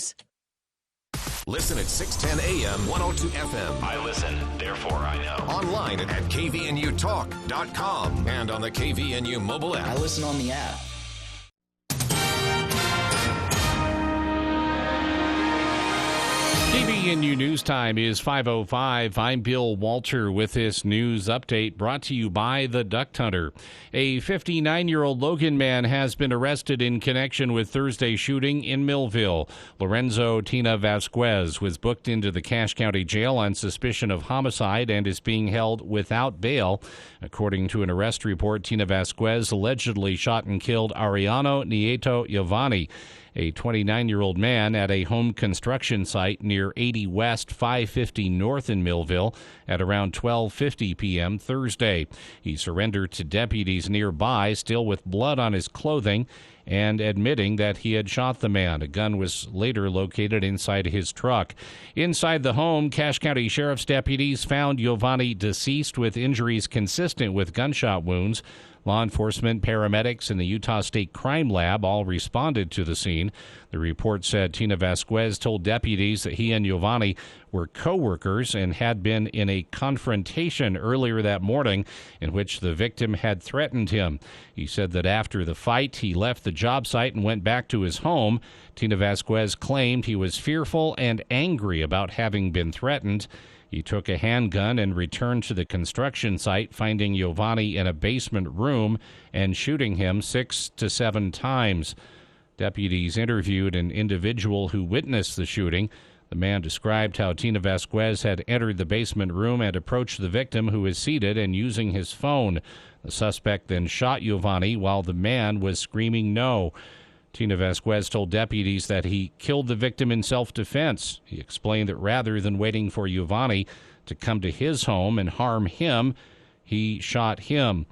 News. Listen at 610 AM, 102 FM. I listen, therefore I know. Online at kvnutalk.com and on the KVNU mobile app. I listen on the app. KVNU News Time is 5:05. I'm Bill Walter with this news update brought to you by the Duck Hunter. A 59-year-old Logan man has been arrested in connection with Thursday's shooting in Millville. Lorenzo Tina Vasquez was booked into the Cache County Jail on suspicion of homicide and is being held without bail. According to an arrest report, Tina Vasquez allegedly shot and killed Ariano Nieto Giovanni, a 29-year-old man, at a home construction site near 80 West, 550 North in Millville at around 12:50 p.m. Thursday. He surrendered to deputies nearby, still with blood on his clothing, and admitting that he had shot the man. A gun was later located inside his truck. Inside the home, Cache County Sheriff's deputies found Giovanni deceased with injuries consistent with gunshot wounds. Law enforcement, paramedics, and the Utah State Crime Lab all responded to the scene. The report said Tina Vasquez told deputies that he and Giovanni were co-workers and had been in a confrontation earlier that morning in which the victim had threatened him. He said that after the fight, he left the job site and went back to his home. Tina Vasquez claimed he was fearful and angry about having been threatened. He took a handgun and returned to the construction site, finding Giovanni in a basement room and shooting him 6 to 7 times. Deputies interviewed an individual who witnessed the shooting. The man described how Tina Vasquez had entered the basement room and approached the victim, who was seated and using his phone. The suspect then shot Giovanni while the man was screaming no. Tina Vasquez told deputies that he killed the victim in self-defense. He explained that rather than waiting for Giovanni to come to his home and harm him, he shot him.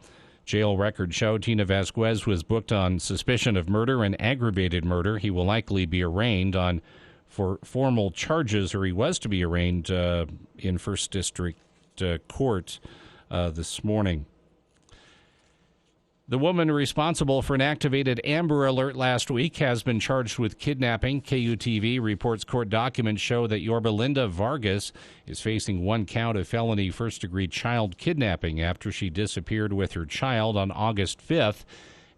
Jail records show Tina Vasquez was booked on suspicion of murder and aggravated murder. He will likely be arraigned for formal charges, or he was to be arraigned in First District Court this morning. The woman responsible for an activated Amber Alert last week has been charged with kidnapping. KUTV reports court documents show that Yorba Linda Vargas is facing 1 count of felony first-degree child kidnapping after she disappeared with her child on August 5th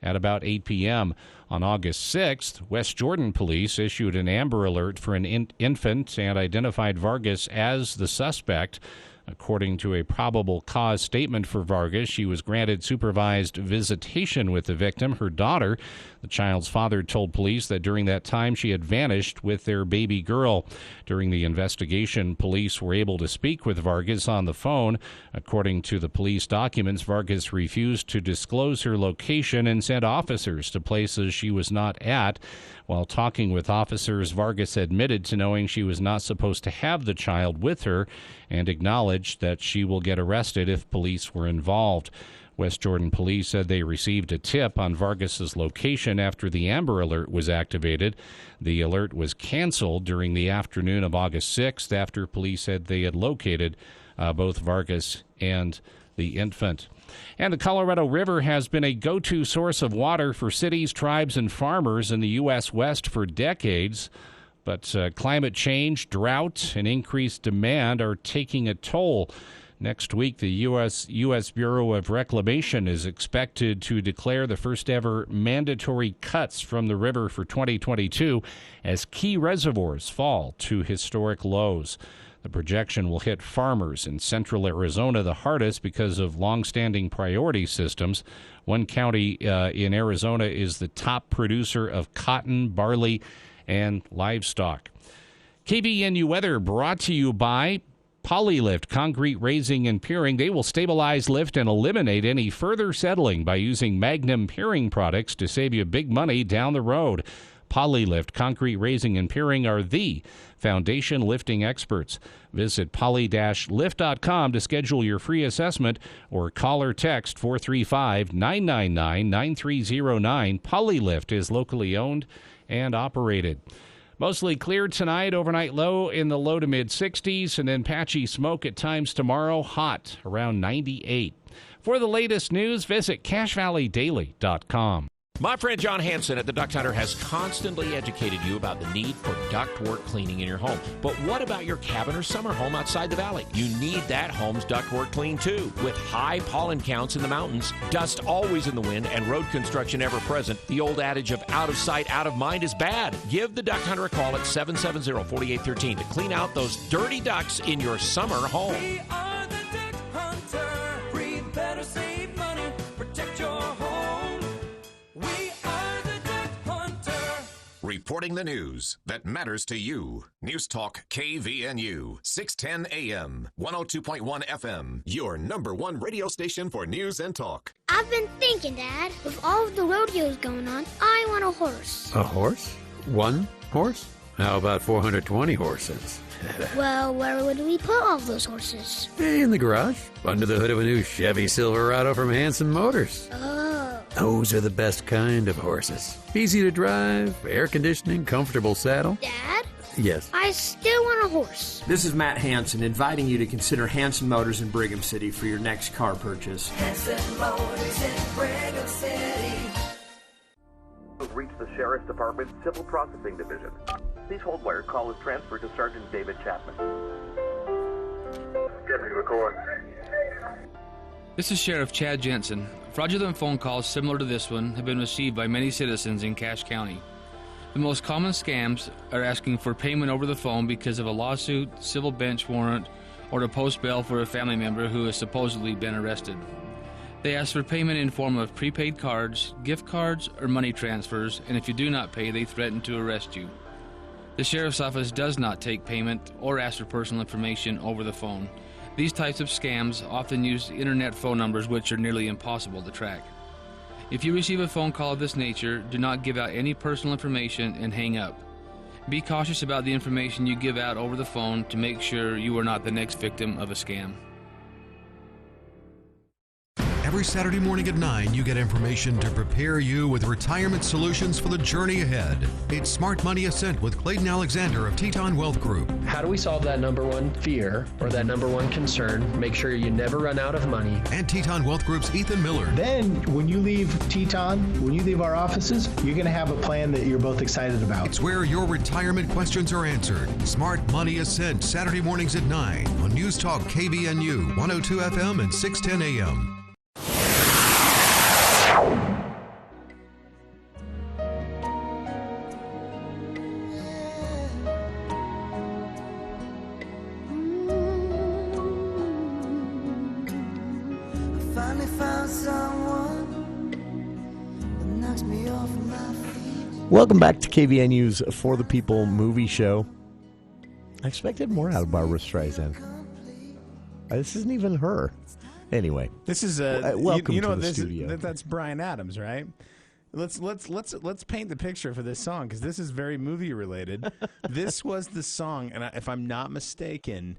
at about 8 p.m. On August 6th, West Jordan police issued an Amber Alert for an infant and identified Vargas as the suspect. According to a probable cause statement for Vargas, she was granted supervised visitation with the victim, her daughter. The child's father told police that during that time she had vanished with their baby girl. During the investigation, police were able to speak with Vargas on the phone. According to the police documents, Vargas refused to disclose her location and sent officers to places she was not at. While talking with officers, Vargas admitted to knowing she was not supposed to have the child with her and acknowledged that she will get arrested if police were involved. West Jordan police said they received a tip on Vargas's location after the Amber Alert was activated. The alert was canceled during the afternoon of August 6th after police said they had located both Vargas and the infant. And the Colorado River has been a go-to source of water for cities, tribes, and farmers in the U.S. West for decades. But climate change, drought, and increased demand are taking a toll. Next week, the U.S. Bureau of Reclamation is expected to declare the first-ever mandatory cuts from the river for 2022 as key reservoirs fall to historic lows. The projection will hit farmers in central Arizona the hardest because of long-standing priority systems. One county in Arizona is the top producer of cotton, barley, and livestock. KVNU weather brought to you by Polylift Concrete Raising and Piering. They will stabilize, lift, and eliminate any further settling by using Magnum Piering products to save you big money down the road. Polylift Concrete Raising and Piering are the foundation lifting experts. Visit poly-lift.com to schedule your free assessment or call or text 435-999-9309. Polylift is locally owned and operated. Mostly clear tonight, overnight low in the low to mid-60s, and then patchy smoke at times tomorrow, hot around 98. For the latest news, visit CacheValleyDaily.com. My friend John Hansen at the Duct Hunter has constantly educated you about the need for ductwork cleaning in your home. But what about your cabin or summer home outside the valley? You need that home's ductwork clean too. With high pollen counts in the mountains, dust always in the wind, and road construction ever present, the old adage of out of sight, out of mind is bad. Give the Duct Hunter a call at 770-4813 to clean out those dirty ducts in your summer home. We are the Duct Hunter. Breathe better, save money, protect your home. We are the Duct Hunter. Reporting the news that matters to you. News Talk KVNU, 610 AM, 102.1 FM, your number one radio station for news and talk. I've been thinking, Dad, with all of the rodeos going on, I want a horse. A horse? One horse? How about 420 horses? Well, where would we put all those horses? In the garage, under the hood of a new Chevy Silverado from Hanson Motors. Oh. Those are the best kind of horses. Easy to drive, air conditioning, comfortable saddle. Dad? Yes. I still want a horse. This is Matt Hansen inviting you to consider Hanson Motors in Brigham City for your next car purchase. Hanson Motors in Brigham City. Reach the Sheriff's Department Civil Processing Division. Please hold where call is transferred to Sergeant David Chapman. Deputy McCoy. This is Sheriff Chad Jensen. Fraudulent phone calls similar to this one have been received by many citizens in Cache County. The most common scams are asking for payment over the phone because of a lawsuit, civil bench warrant, or to post bail for a family member who has supposedly been arrested. They ask for payment in form of prepaid cards, gift cards, or money transfers, and if you do not pay, they threaten to arrest you. The Sheriff's Office does not take payment or ask for personal information over the phone. These types of scams often use internet phone numbers which are nearly impossible to track. If you receive a phone call of this nature, do not give out any personal information and hang up. Be cautious about the information you give out over the phone to make sure you are not the next victim of a scam. Every Saturday morning at 9, you get information to prepare you with retirement solutions for the journey ahead. It's Smart Money Ascent with Clayton Alexander of Teton Wealth Group. How do we solve that number one fear or that number one concern? Make sure you never run out of money. And Teton Wealth Group's Ethan Miller. Then, when you leave Teton, when you leave our offices, you're going to have a plan that you're both excited about. It's where your retirement questions are answered. Smart Money Ascent, Saturday mornings at 9 on News Talk KVNU, 102 FM and 610 AM. Welcome back to KVNU's For the People movie show. I expected more out of Barbara Streisand. This isn't even her. Anyway, this is welcome to the studio. That's Bryan Adams, right? Let's paint the picture for this song because this is very movie related. This was the song, and if I'm not mistaken,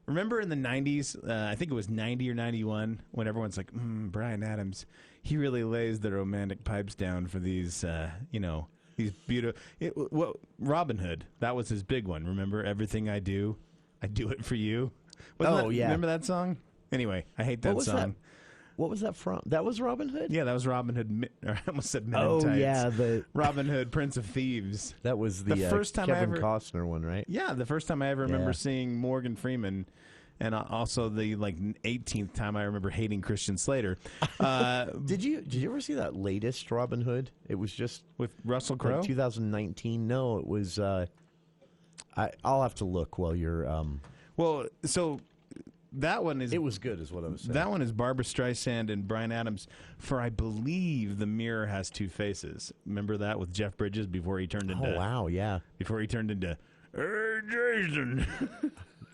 remember in the 90s, I think it was 90 or 91, when everyone's like, Bryan Adams, he really lays the romantic pipes down for these, these beautiful. Robin Hood, that was his big one. Remember, everything I do it for you. Yeah. Remember that song? Anyway, I hate that song. What was that from? That was Robin Hood? Yeah, that was Robin Hood. I almost said Men in Tights. Yeah, Robin Hood, Prince of Thieves. That was the first time Kevin Costner one, right? Yeah, the first time I ever remember seeing Morgan Freeman, and also the 18th time I remember hating Christian Slater. Did you ever see that latest Robin Hood? It was just with Russell Crowe. 2019. No, it was. I'll have to look while you're. Well, so. That one is. It was good, is what I was saying. That one is Barbara Streisand and Bryan Adams for, I believe, The Mirror Has Two Faces. Remember that with Jeff Bridges before he turned into. Oh wow, yeah. Before he turned into. Hey, Jason.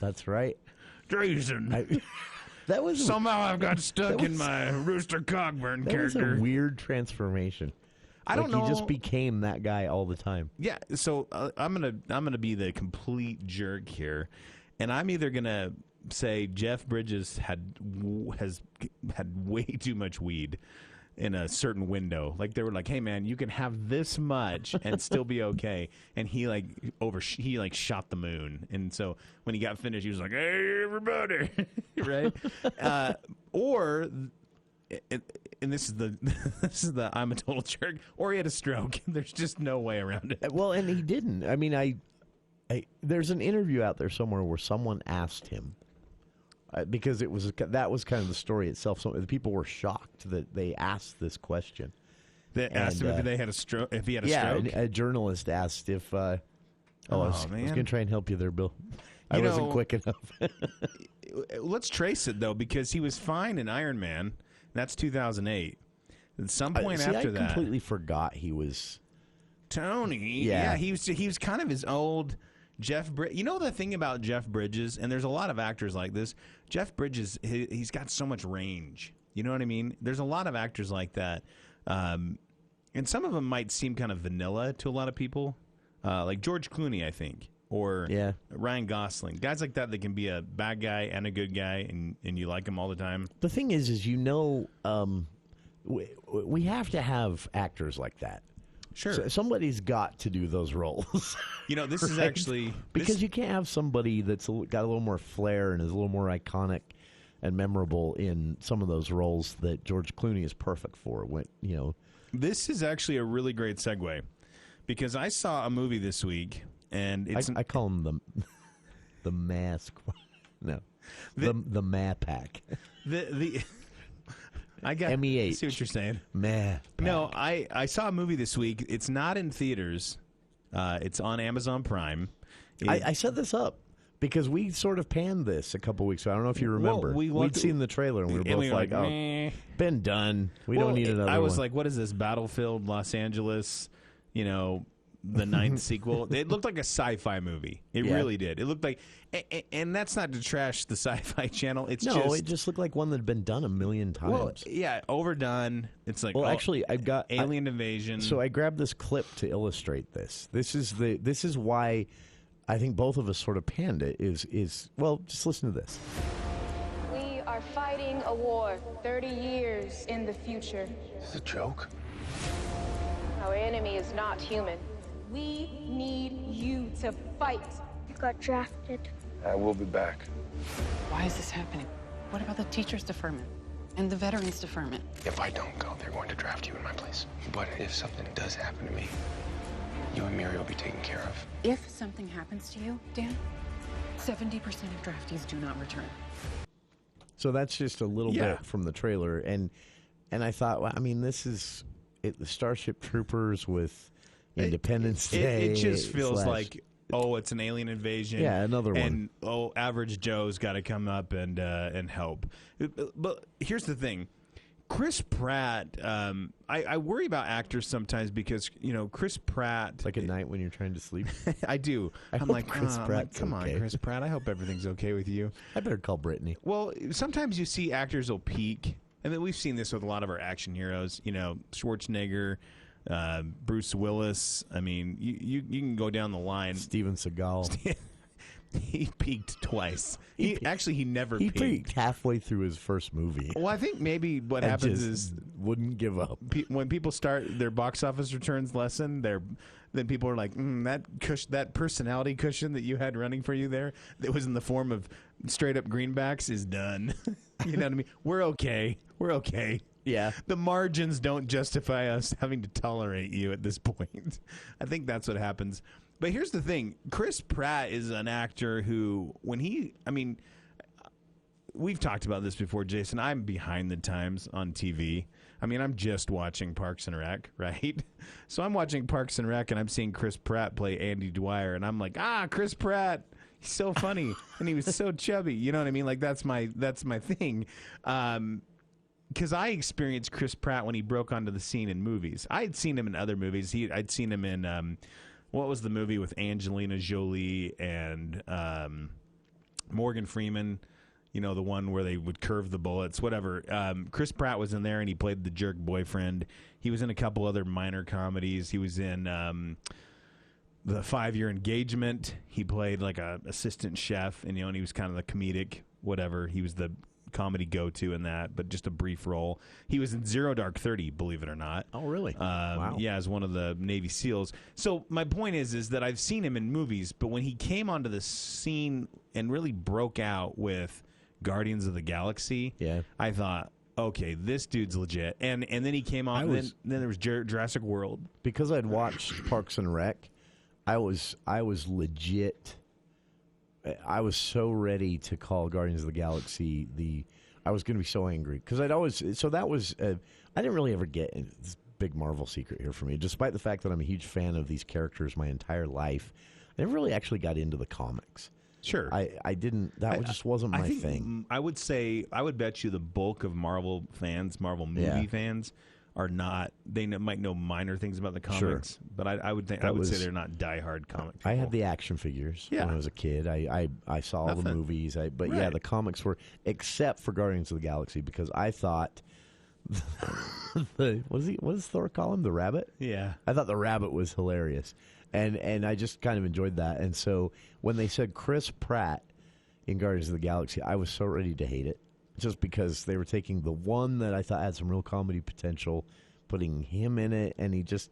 That's right, Jason. That was somehow I've got stuck in my Rooster Cogburn character. That was a weird transformation. I don't know. He just became that guy all the time. Yeah. So I'm gonna be the complete jerk here, and I'm either gonna say Jeff Bridges has had way too much weed in a certain window. Like they were like, "Hey man, you can have this much and still be okay." And he shot the moon. And so when he got finished, he was like, "Hey everybody," right? Or and this is the I'm a total jerk, or he had a stroke. There's just no way around it. Well, and he didn't. I mean, there's an interview out there somewhere where someone asked him because that was kind of the story itself. So the people were shocked that they asked this question. They asked him if they had a stroke. If he had a stroke. Yeah, a journalist asked if. I was going to try and help you there, Bill. I wasn't quick enough. Let's trace it though, because he was fine in Iron Man. That's 2008. At some point after that, I completely forgot he was Tony. Yeah, he was kind of his old Jeff Bridges. You know the thing about Jeff Bridges, and there's a lot of actors like this. Jeff Bridges, he's got so much range. You know what I mean? There's a lot of actors like that, and some of them might seem kind of vanilla to a lot of people, like George Clooney, I think. Or Ryan Gosling. Guys like that can be a bad guy and a good guy, and you like them all the time. The thing is we have to have actors like that. Sure. So somebody's got to do those roles. This is actually... Because you can't have somebody that's got a little more flair and is a little more iconic and memorable in some of those roles that George Clooney is perfect for. This is actually a really great segue, because I saw a movie this week... And I call him the mask. No, the Ma Pack. I got MEH. I see what you're saying. Ma Pack. No, I saw a movie this week. It's not in theaters. It's on Amazon Prime. I set this up because we sort of panned this a couple weeks ago. I don't know if you remember. We'd seen the trailer and we were both like, meh. Been done. We don't need another one. I was like, what is this? Battlefield Los Angeles, the 9th sequel. It looked like a sci-fi movie. It really did. It looked like, and that's not to trash the Sci-Fi Channel. It just looked like one that had been done a million times. Well, yeah, overdone. It's like, actually, I've got alien invasion. So I grabbed this clip to illustrate this. This is why I think both of us sort of panned it. Well, just listen to this. We are fighting a war 30 years in the future. Is this a joke? Our enemy is not human. We need you to fight. You got drafted. I will be back. Why is this happening? What about the teachers' deferment and the veterans' deferment? If I don't go, they're going to draft you in my place. But if something does happen to me, you and Miri will be taken care of. If something happens to you, Dan, 70% of draftees do not return. So that's just a little bit from the trailer, and I thought, well, I mean, this is the Starship Troopers with Independence Day. It just feels like, it's an alien invasion. Yeah, another one. And average Joe's got to come up and help. But here's the thing. Chris Pratt, I worry about actors sometimes because, Chris Pratt... Like at night when you're trying to sleep? I do. I'm like, Chris Pratt. Come on, Chris Pratt. I hope everything's okay with you. I better call Brittany. Well, sometimes you see actors will peak, and then we've seen this with a lot of our action heroes. Schwarzenegger, Bruce Willis. I mean, you can go down the line. Steven Seagal. He peaked twice. He never peaked. He peaked halfway through his first movie. Well, I think maybe what happens is wouldn't give up. When people start their box office returns lessen, then people are like, that personality cushion that you had running for you there, that was in the form of straight up greenbacks, is done. You know what I mean? We're okay. Yeah. The margins don't justify us having to tolerate you at this point. I think that's what happens. But here's the thing. Chris Pratt is an actor who, we've talked about this before, Jason. I'm behind the times on TV. I mean, I'm just watching Parks and Rec, right? So I'm watching Parks and Rec, and I'm seeing Chris Pratt play Andy Dwyer, and I'm like, Chris Pratt. He's so funny, and he was so chubby. You know what I mean? Like, that's my thing. Because I experienced Chris Pratt when he broke onto the scene in movies. I had seen him in other movies. I'd seen him in... what was the movie with Angelina Jolie and Morgan Freeman? The one where they would curve the bullets, whatever. Chris Pratt was in there, and he played the jerk boyfriend. He was in a couple other minor comedies. He was in The 5-Year Engagement. He played like a assistant chef, and he was kind of the comedic whatever. He was the comedy go-to in that, but just a brief role. He was in Zero Dark 30, believe it or not. Oh, really? Wow. Yeah, as one of the Navy SEALs. So my point is that I've seen him in movies, but when he came onto the scene and really broke out with Guardians of the Galaxy, I thought, okay, this dude's legit. And then he came on. Then there was Jurassic World. Because I'd watched Parks and Rec, I was legit. I was so ready to call Guardians of the Galaxy I was going to be so angry because I'd always. So that was. I didn't really ever get this big Marvel secret here for me, despite the fact that I'm a huge fan of these characters my entire life. I never really actually got into the comics. Sure, I didn't. That just wasn't my thing. I would say I would bet you the bulk of Marvel fans, Marvel movie fans, are not. They might know minor things about the comics, but I would think say they're not diehard comic people. I had the action figures when I was a kid. I saw all the movies. The comics were, except for Guardians of the Galaxy, because I thought what does Thor call him? The rabbit? Yeah, I thought the rabbit was hilarious, and I just kind of enjoyed that. And so when they said Chris Pratt in Guardians of the Galaxy, I was so ready to hate it. Just because they were taking the one that I thought had some real comedy potential, putting him in it, and he just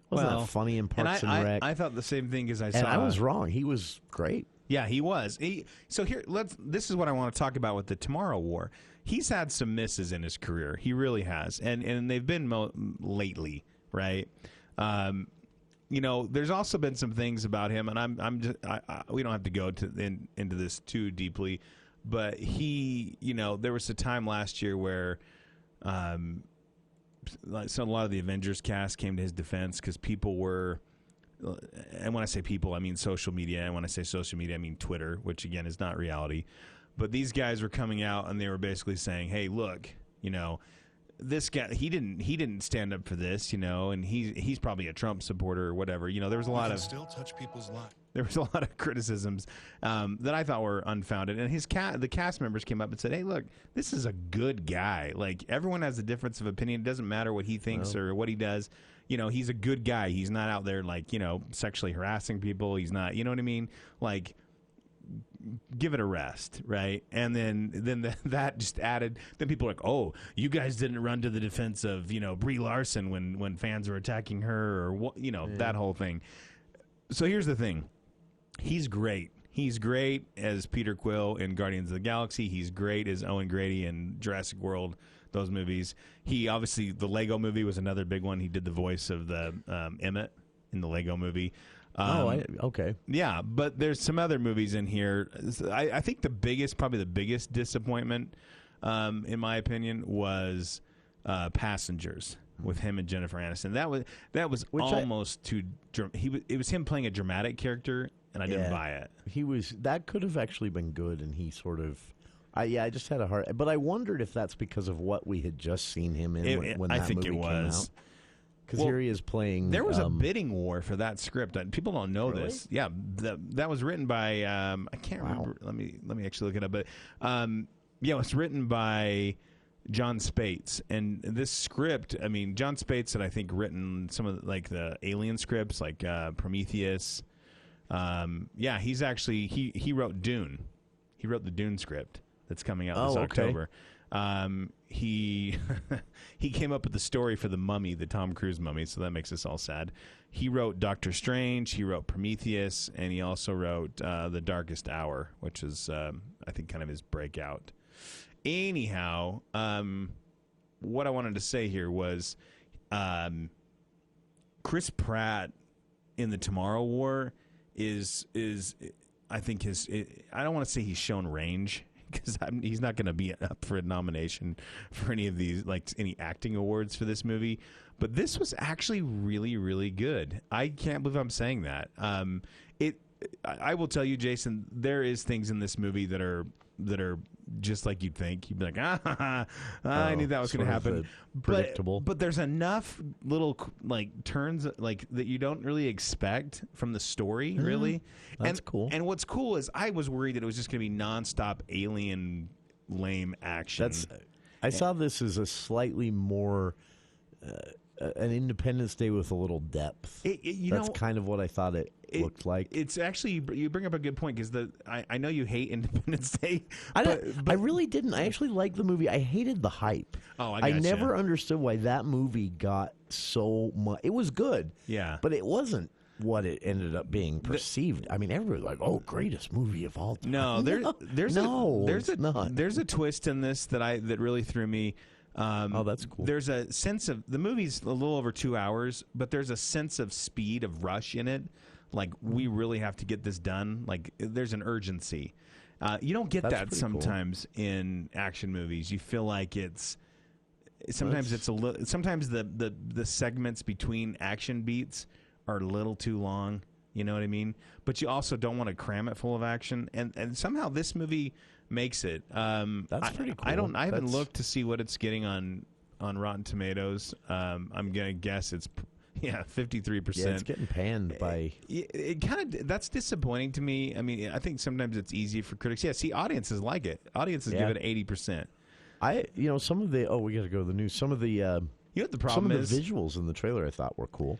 wasn't that funny in Parks and Rec. I thought the same thing as I saw. And I was wrong. He was great. Yeah, he was. So here, this is what I want to talk about with the Tomorrow War. He's had some misses in his career. He really has, and they've been lately, right? There's also been some things about him, and we don't have to go into this too deeply. But there was a time last year where a lot of the Avengers cast came to his defense because people were, and when I say people, I mean social media, and when I say social media, I mean Twitter, which again is not reality. But these guys were coming out and they were basically saying, "Hey, look, this guy, he didn't stand up for this, and he's probably a Trump supporter or whatever." There was a lot of still touch people's lives. There was a lot of criticisms that I thought were unfounded, and the cast members came up and said, "Hey, look, this is a good guy. Like, everyone has a difference of opinion. It doesn't matter what he thinks or what he does. He's a good guy. He's not out there sexually harassing people. He's not. You know what I mean? Like, give it a rest, right?" And then that just added. Then people are like, "Oh, you guys didn't run to the defense of Brie Larson when fans were attacking her, or what? That whole thing." So here's the thing. He's great. He's great as Peter Quill in Guardians of the Galaxy. He's great as Owen Grady in Jurassic World, those movies. He obviously, the Lego movie was another big one. He did the voice of the Emmett in the Lego movie. Okay. Yeah, but there's some other movies in here. I think probably the biggest disappointment, in my opinion, was Passengers with him and Jennifer Aniston. That was almost too. It was him playing a dramatic character, and I didn't buy it. That could have actually been good, and he sort of. I just had a hard. But I wondered if that's because of what we had just seen him in when that movie came out. Because here he is playing. There was a bidding war for that script. People don't know this. Yeah, that was written by. I can't remember. Let me actually look it up. But it was written by John Spates, and this script. I mean, John Spates had, I think, written some of the Alien scripts, like Prometheus. He's actually he wrote Dune. He wrote the Dune script that's coming out this October. He came up with the story for the Mummy, the Tom Cruise Mummy, so that makes us all sad. He wrote Doctor Strange, he wrote Prometheus, and he also wrote The Darkest Hour, which is, I think, kind of his breakout. Anyhow, what I wanted to say here was Chris Pratt in the Tomorrow War is I think I don't want to say he's shown range, because he's not going to be up for a nomination for any of these, any acting awards for this movie. But this was actually really, really good. I can't believe I'm saying that. I will tell you, Jason, there is things in this movie that are just like you'd think. You'd be like, I knew that was going to happen. Predictable. But there's enough little turns that you don't really expect from the story, really. That's cool. And what's cool is I was worried that it was just going to be nonstop alien lame action. I saw this as a slightly more an Independence Day with a little depth. That's kind of what I thought it looked like. It's actually, you bring up a good point, because I know you hate Independence Day. I really didn't. I actually liked the movie. I hated the hype. Oh, I never understood why that movie got so much. It was good. Yeah. But it wasn't what it ended up being perceived. I mean, everybody was like, "Oh, greatest movie of all time." No, there's a twist in this that really threw me. That's cool. There's a sense of the movie's a little over 2 hours, but there's a sense of speed, of rush in it. Like, we really have to get this done. Like, there's an urgency. You don't get that sometimes in action movies. You feel like sometimes the segments between action beats are a little too long. You know what I mean? But you also don't want to cram it full of action. And somehow this movie makes it. That's pretty cool. I haven't looked to see what it's getting on Rotten Tomatoes. I'm gonna guess it's 53%. Yeah, it's getting panned by. It kind of that's disappointing to me. I mean, I think sometimes it's easy for critics. Yeah, see, audiences like it. Audiences give it 80%. Some of the we got to go to the news. Some of the the problem is the visuals in the trailer I thought were cool.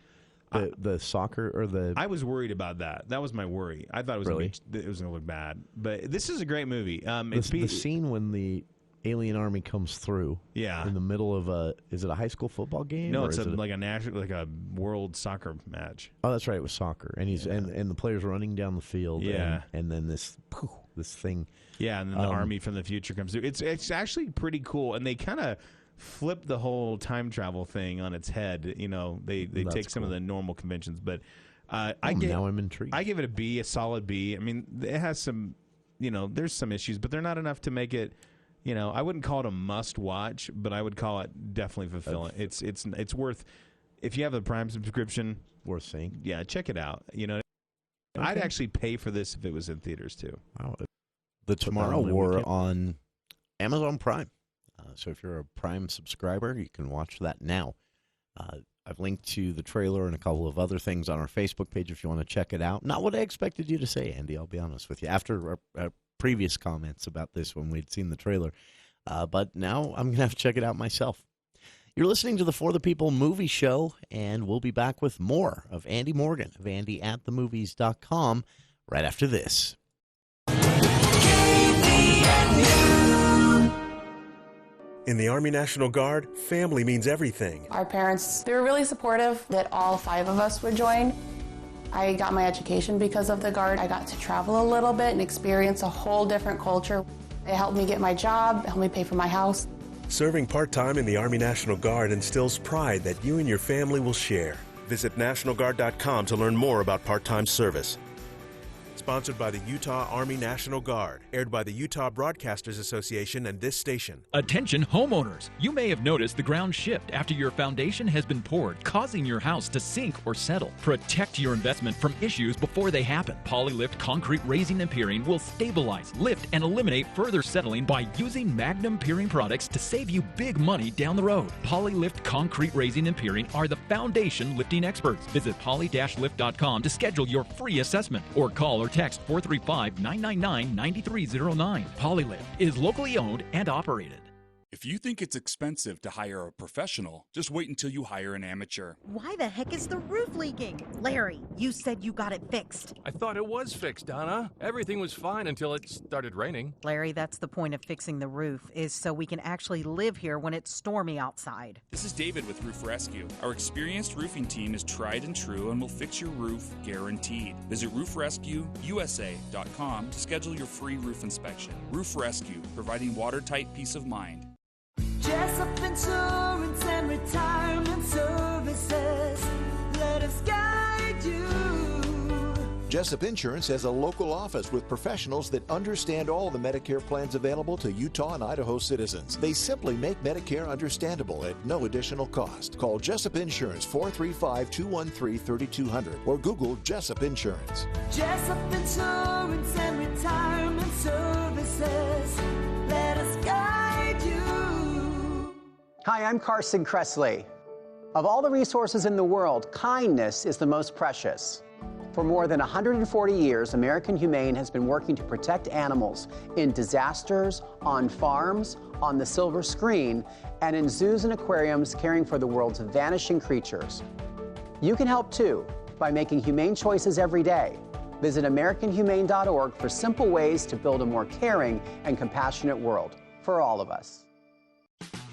The soccer or the I was worried about that. That was my worry. I thought it was going to look bad. But this is a great movie. The scene when the alien army comes through. Yeah. In the middle of is it a high school football game? No, it's like a world soccer match. Oh, that's right. It was soccer, and he's and the players running down the field. Yeah. And then this thing. Yeah, and then the army from the future comes through. It's actually pretty cool, and they kind of flip the whole time travel thing on its head. You know, they take some of the normal conventions, but now I'm intrigued. I give it a B, a solid B. I mean, it has some, there's some issues, but they're not enough to make it. I wouldn't call it a must watch, but I would call it definitely fulfilling. It's worth, if you have a Prime subscription, worth seeing. Yeah, check it out. I'd actually pay for this if it was in theaters too. Wow. The Tomorrow War on Amazon Prime. So if you're a Prime subscriber, you can watch that now. I've linked to the trailer and a couple of other things on our Facebook page if you want to check it out. Not what I expected you to say, Andy, I'll be honest with you. After our previous comments about this when we'd seen the trailer. But now I'm going to have to check it out myself. You're listening to the For the People movie show, and we'll be back with more of Andy Morgan of AndyAtTheMovies.com right after this. In the Army National Guard, family means everything. Our parents, they were really supportive that all 5 of us would join. I got my education because of the Guard. I got to travel a little bit and experience a whole different culture. It helped me get my job, helped me pay for my house. Serving part-time in the Army National Guard instills pride that you and your family will share. Visit NationalGuard.com to learn more about part-time service. Sponsored by the Utah Army National Guard. Aired by the Utah Broadcasters Association and this station. Attention homeowners. You may have noticed the ground shift after your foundation has been poured, causing your house to sink or settle. Protect your investment from issues before they happen. Polylift Concrete Raising and Piering will stabilize, lift, and eliminate further settling by using Magnum Piering products to save you big money down the road. Polylift Concrete Raising and Piering are the foundation lifting experts. Visit poly-lift.com to schedule your free assessment or call or text 435-999-9309. Polylift is locally owned and operated. If you think it's expensive to hire a professional, just wait until you hire an amateur. Why the heck is the roof leaking? Larry, you said you got it fixed. I thought it was fixed, Donna. Everything was fine until it started raining. Larry, that's the point of fixing the roof, is so we can actually live here when it's stormy outside. This is David with Roof Rescue. Our experienced roofing team is tried and true and will fix your roof guaranteed. Visit roofrescueusa.com to schedule your free roof inspection. Roof Rescue, providing watertight peace of mind. Jessup Insurance and Retirement Services, let us guide you. Jessup Insurance has a local office with professionals that understand all the Medicare plans available to Utah and Idaho citizens. They simply make Medicare understandable at no additional cost. Call Jessup Insurance 435-213-3200 or Google Jessup Insurance. Jessup Insurance and Retirement Services, let us guide you. Hi, I'm Carson Kressley. Of all the resources in the world, kindness is the most precious. For more than 140 years, American Humane has been working to protect animals in disasters, on farms, on the silver screen, and in zoos and aquariums caring for the world's vanishing creatures. You can help too by making humane choices every day. Visit AmericanHumane.org for simple ways to build a more caring and compassionate world for all of us.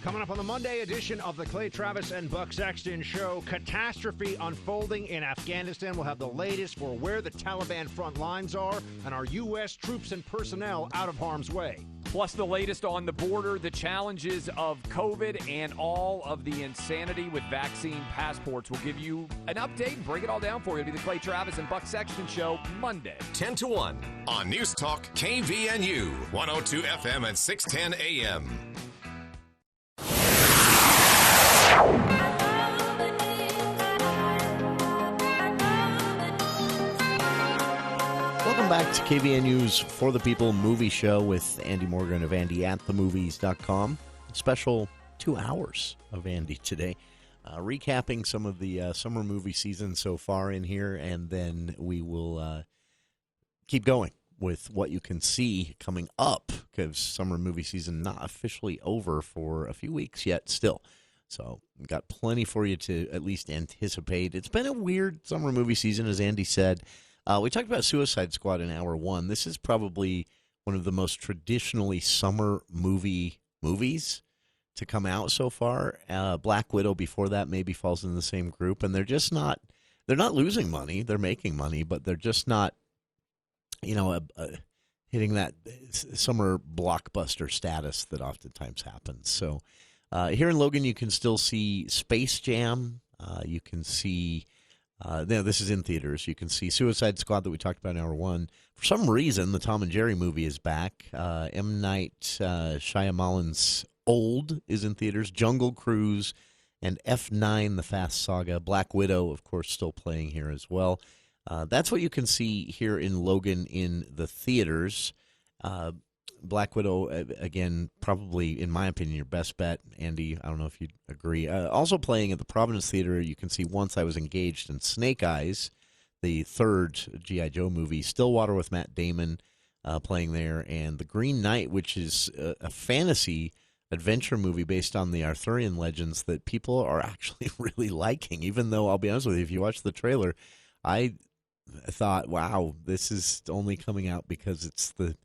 Coming up on the Monday edition of the Clay Travis and Buck Sexton Show, catastrophe unfolding in Afghanistan. We'll have the latest for where the Taliban front lines are and our U.S. troops and personnel out of harm's way. Plus, the latest on the border, the challenges of COVID, and all of the insanity with vaccine passports. We'll give you an update and break it all down for you. It'll be the Clay Travis and Buck Sexton Show Monday. 10 to 1 on News Talk KVNU, 102 FM and 610 AM. Welcome back to KVNU's For the People movie show with Andy Morgan of AndyAtTheMovies.com. Special 2 hours of Andy today. Recapping some of the summer movie season so far in here, and then we will keep going with what you can see coming up, because summer movie season not officially over for a few weeks yet still. So we've got plenty for you to at least anticipate. It's been a weird summer movie season, as Andy said. We talked about Suicide Squad in hour one. This is probably one of the most traditionally summer movies to come out so far. Black Widow before that maybe falls in the same group, and they're not losing money. They're making money, but they're just not, hitting that summer blockbuster status that oftentimes happens. So here in Logan, you can still see Space Jam. You can see... this is in theaters. You can see Suicide Squad that we talked about in hour one. For some reason, the Tom and Jerry movie is back. M. Night Shyamalan's Old is in theaters. Jungle Cruise and F9, The Fast Saga. Black Widow, of course, still playing here as well. That's what you can see here in Logan in the theaters. Black Widow, again, probably, in my opinion, your best bet. Andy, I don't know if you'd agree. Also playing at the Providence Theater, you can see Once I Was Engaged and Snake Eyes, the third G.I. Joe movie. Stillwater with Matt Damon playing there. And The Green Knight, which is a fantasy adventure movie based on the Arthurian legends that people are actually really liking. Even though, I'll be honest with you, if you watch the trailer, I thought, wow, this is only coming out because it's the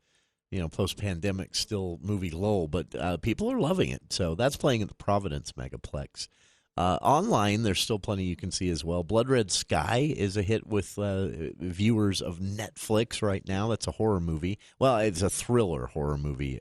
post-pandemic still movie lull, but people are loving it. So that's playing at the Providence Megaplex. Online, there's still plenty you can see as well. Blood Red Sky is a hit with viewers of Netflix right now. That's a horror movie. Well, it's a thriller horror movie,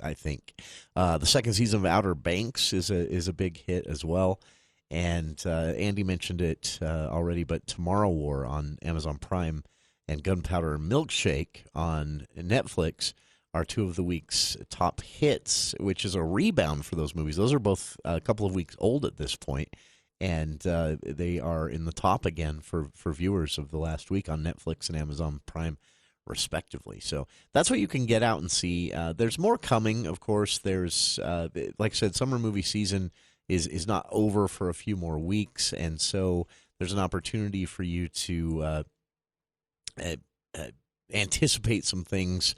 I think. The second season of Outer Banks is a big hit as well. And Andy mentioned it already, but Tomorrow War on Amazon Prime and Gunpowder Milkshake on Netflix are two of the week's top hits, which is a rebound for those movies. Those are both a couple of weeks old at this point, and they are in the top again for viewers of the last week on Netflix and Amazon Prime, respectively. So that's what you can get out and see. There's more coming, of course. There's, like I said, summer movie season is not over for a few more weeks, and so there's an opportunity for you to anticipate some things.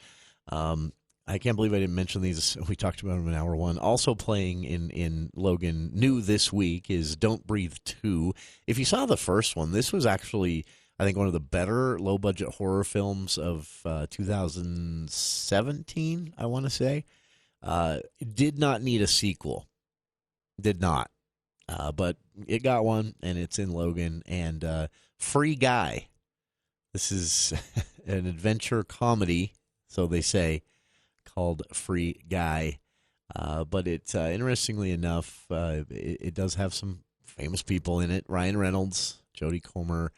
I can't believe I didn't mention these. We talked about them in hour one. Also playing in Logan new this week is Don't Breathe 2. If you saw the first one, this was actually, I think, one of the better low-budget horror films of 2017, I want to say. Did not need a sequel. Did not. But it got one, and it's in Logan. And Free Guy. This is an adventure comedy, so they say, called Free Guy. But it, interestingly enough, it does have some famous people in it. Ryan Reynolds, Jodie Comer,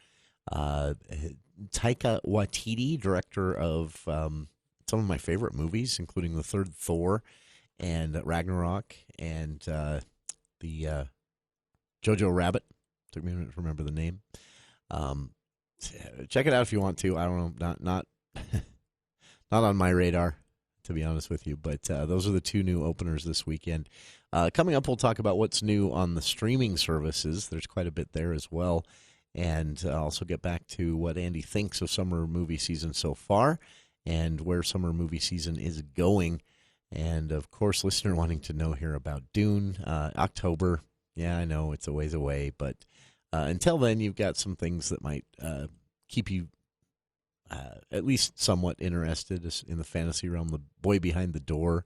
Taika Waititi, director of some of my favorite movies, including the third Thor and Ragnarok and the Jojo Rabbit. Took me a minute to remember the name. Check it out if you want to. I don't know, not on my radar, to be honest with you. But those are the two new openers this weekend. Coming up, we'll talk about what's new on the streaming services. There's quite a bit there as well. And also get back to what Andy thinks of summer movie season so far and where summer movie season is going. And, of course, listener wanting to know here about Dune, October. Yeah, I know it's a ways away, but until then, you've got some things that might keep you at least somewhat interested in the fantasy realm. The Boy Behind the Door,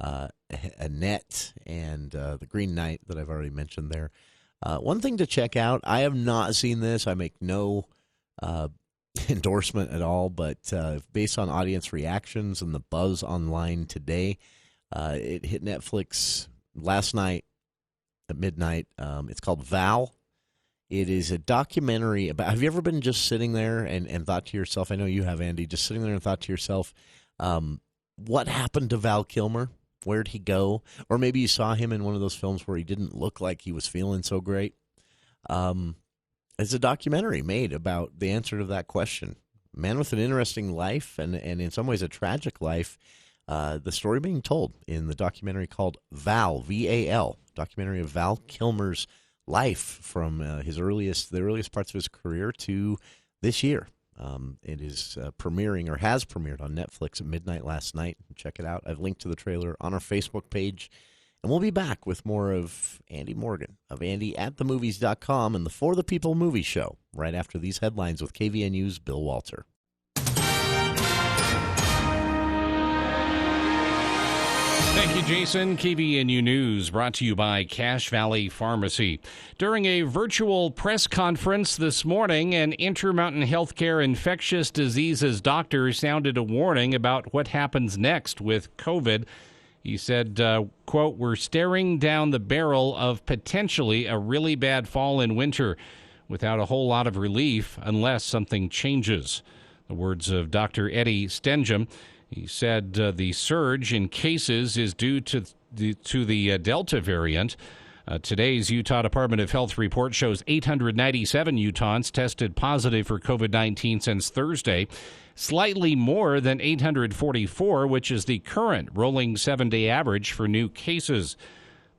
Annette, and The Green Knight that I've already mentioned there. One thing to check out, I have not seen this. I make no endorsement at all, but based on audience reactions and the buzz online today, it hit Netflix last night at midnight. It's called Val. It is a documentary about, have you ever been just sitting there and thought to yourself, I know you have, Andy, just sitting there and thought to yourself, what happened to Val Kilmer? Where'd he go? Or maybe you saw him in one of those films where he didn't look like he was feeling so great. It's a documentary made about the answer to that question. Man with an interesting life and in some ways a tragic life. The story being told in the documentary called Val, V-A-L, documentary of Val Kilmer's life from the earliest parts of his career to this year. It is premiering or has premiered on Netflix at midnight last night. Check it out. I've linked to the trailer on our Facebook page. And we'll be back with more of Andy Morgan of AndyAtTheMovies.com and the For the People movie show right after these headlines with KVNU's Bill Walter. Thank you, Jason. KVNU News brought to you by Cache Valley Pharmacy. During a virtual press conference this morning, an Intermountain Healthcare infectious diseases doctor sounded a warning about what happens next with COVID. He said, quote, "We're staring down the barrel of potentially a really bad fall and winter without a whole lot of relief unless something changes." The words of Dr. Eddie Stenjum. He said the surge in cases is due to the Delta variant. Today's Utah Department of Health report shows 897 Utahns tested positive for COVID-19 since Thursday, slightly more than 844, which is the current rolling 7-day average for new cases.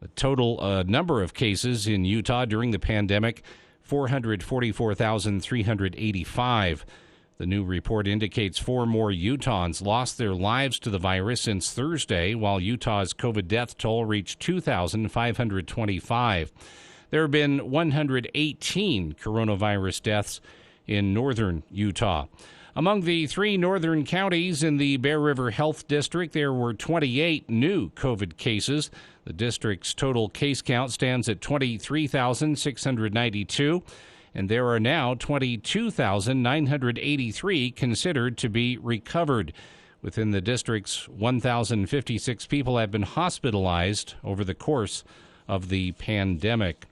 The total number of cases in Utah during the pandemic, 444,385. The new report indicates 4 more Utahns lost their lives to the virus since Thursday, while Utah's COVID death toll reached 2,525. There have been 118 coronavirus deaths in northern Utah. Among the 3 northern counties in the Bear River Health District, there were 28 new COVID cases. The district's total case count stands at 23,692. And there are now 22,983 considered to be recovered. Within the district's 1,056 people have been hospitalized over the course of the pandemic.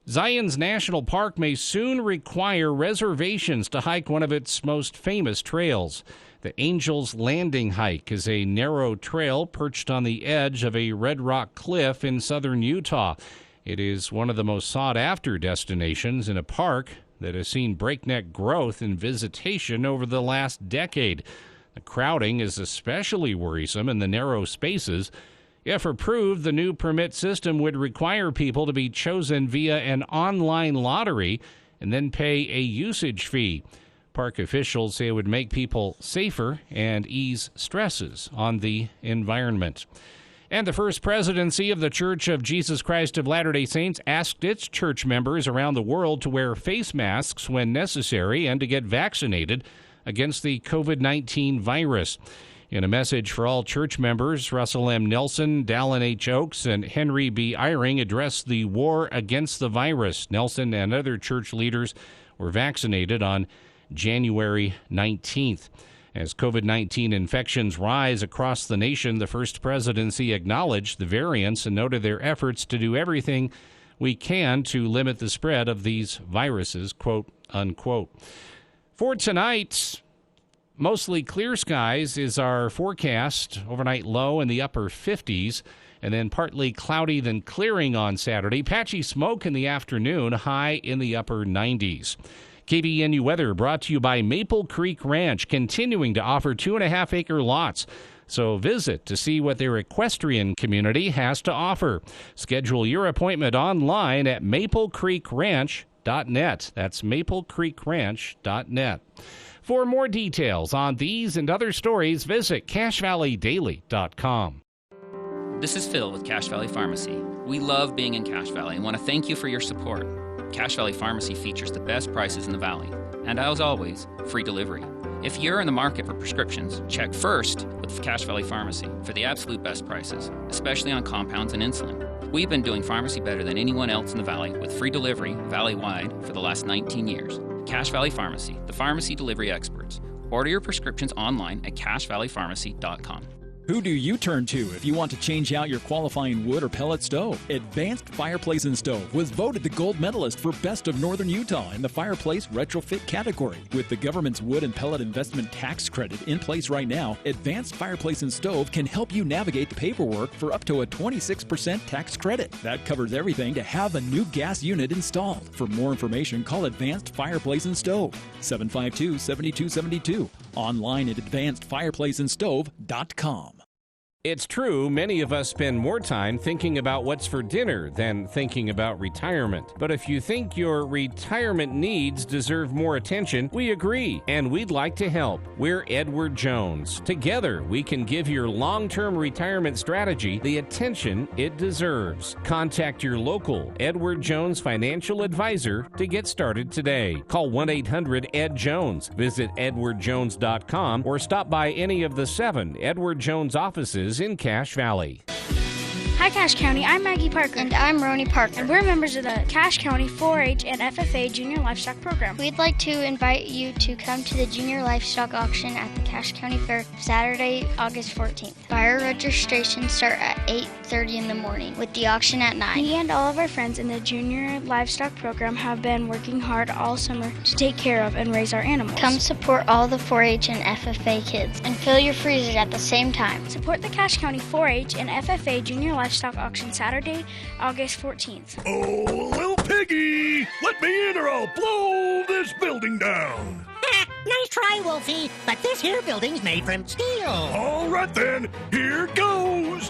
Zion's National Park may soon require reservations to hike one of its most famous trails. The Angel's Landing hike is a narrow trail perched on the edge of a red rock cliff in southern Utah. It is one of the most sought-after destinations in a park that has seen breakneck growth in visitation over the last decade. The crowding is especially worrisome in the narrow spaces. If approved, the new permit system would require people to be chosen via an online lottery and then pay a usage fee. Park officials say it would make people safer and ease stresses on the environment. And the First Presidency of the Church of Jesus Christ of Latter-day Saints asked its church members around the world to wear face masks when necessary and to get vaccinated against the COVID-19 virus. In a message for all church members, Russell M. Nelson, Dallin H. Oaks, and Henry B. Eyring addressed the war against the virus. Nelson and other church leaders were vaccinated on January 19th. As COVID-19 infections rise across the nation, the First Presidency acknowledged the variants and noted their efforts to do everything we can to limit the spread of these viruses, quote, unquote. For tonight, mostly clear skies is our forecast. Overnight low in the upper 50s, and then partly cloudy, then clearing on Saturday. Patchy smoke in the afternoon, high in the upper 90s. KVNU weather brought to you by Maple Creek Ranch, continuing to offer 2.5-acre lots. So visit to see what their equestrian community has to offer. Schedule your appointment online at maplecreekranch.net. That's maplecreekranch.net. For more details on these and other stories, visit CacheValleyDaily.com. This is Phil with Cache Valley Pharmacy. We love being in Cache Valley and want to thank you for your support. Cache Valley Pharmacy features the best prices in the valley, and as always, free delivery. If you're in the market for prescriptions, check first with Cache Valley Pharmacy for the absolute best prices, especially on compounds and insulin. We've been doing pharmacy better than anyone else in the valley with free delivery valley-wide for the last 19 years. Cache Valley Pharmacy, the pharmacy delivery experts. Order your prescriptions online at cachevalleypharmacy.com. Who do you turn to if you want to change out your qualifying wood or pellet stove? Advanced Fireplace and Stove was voted the gold medalist for Best of Northern Utah in the fireplace retrofit category. With the government's wood and pellet investment tax credit in place right now, Advanced Fireplace and Stove can help you navigate the paperwork for up to a 26% tax credit. That covers everything to have a new gas unit installed. For more information, call Advanced Fireplace and Stove, 752-7272. Online at advancedfireplaceandstove.com. It's true, many of us spend more time thinking about what's for dinner than thinking about retirement. But if you think your retirement needs deserve more attention, we agree, and we'd like to help. We're Edward Jones. Together, we can give your long-term retirement strategy the attention it deserves. Contact your local Edward Jones financial advisor to get started today. Call 1-800-ED-JONES. Visit edwardjones.com or stop by any of the 7 Edward Jones offices in Cache Valley. Hi, Cache County. I'm Maggie Parker. And I'm Roni Parker. And we're members of the Cache County 4-H and FFA Junior Livestock Program. We'd like to invite you to come to the Junior Livestock Auction at the Cache County Fair Saturday, August 14th. Buyer registrations start at 8:30 in the morning, with the auction at 9. Me and all of our friends in the Junior Livestock Program have been working hard all summer to take care of and raise our animals. Come support all the 4-H and FFA kids and fill your freezers at the same time. Support the Cache County 4-H and FFA Junior Livestock Auction Saturday, August 14th. Oh, little piggy! Let me in or I'll blow this building down! Nice try, Wolfie, but this here building's made from steel. All right then, here goes!